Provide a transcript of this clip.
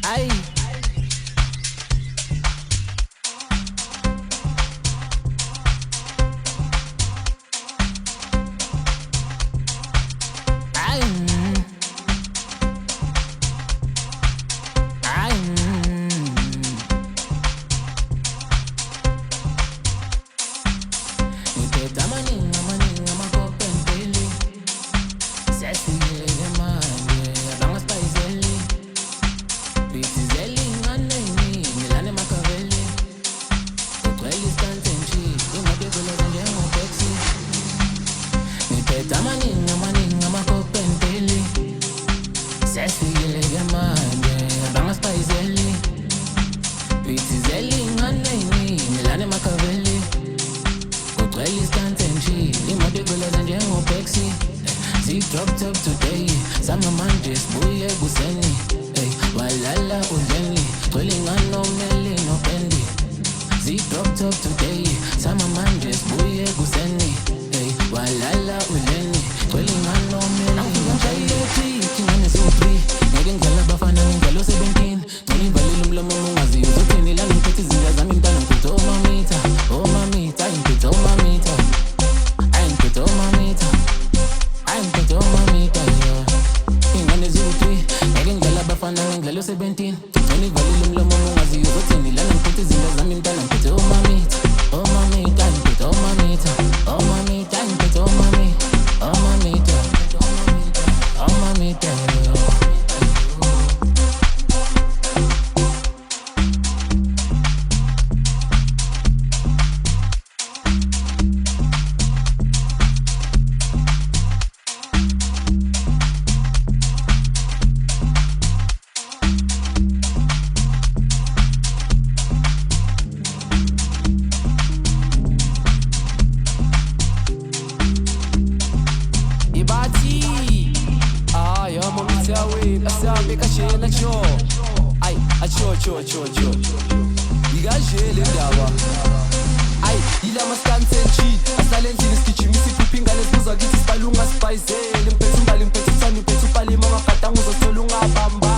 Ay. Ay. Ay. Ngiphethe amaningi amakhopempeli sesiyeke manje abangasipayizeli bithizeli ingane eyiningi lana emakhaveli kugcwele isikansenshi imoto ekuleza njengoteksi ngiphethe amaningi amakhopempeli sesiyeke manje abangasipayizeli bithizeli ingane eyiningi lana emakhaveli kugcwele isikansenshi imoto ekuleza njengoteksi drop top today sama manje sibuye ekuseni hey walala udleni gcwele ingane omeli nopendi drop top today sama manje sibuye ekuseni hey walala udleni gcwele ingane omeli nopendi ingane ziwu-3 ngeke ngidlala abafana ngidlala u-17 ngcela ivalile umlomo ungaziyo uzothini lana ngiphethe izinja zami mntana ngiphethe omamita ayi ngiphethe omamita ayi ngiphethe omamita ayi ngiphethe omamita ingane ziwu-3 ngeke ngidlala abafana ngidlala u-17 ngcela ivalile umlomo ungaziyo uzothini lana ngiphethe izinja zami mntana ngiphethe omamita ayi ngiphethe omamita ayi ngiphethe omamita Ibati yo mommy away asabe kashena cho ay acho igajele ndaba ay ila maskansenchi asalenzini sigichimisi phuphinga lesibuzwa kithi sibalunga sipayizele mphethu mbali mphethu sani mphethu pali mama gadangu uzothola ungabamba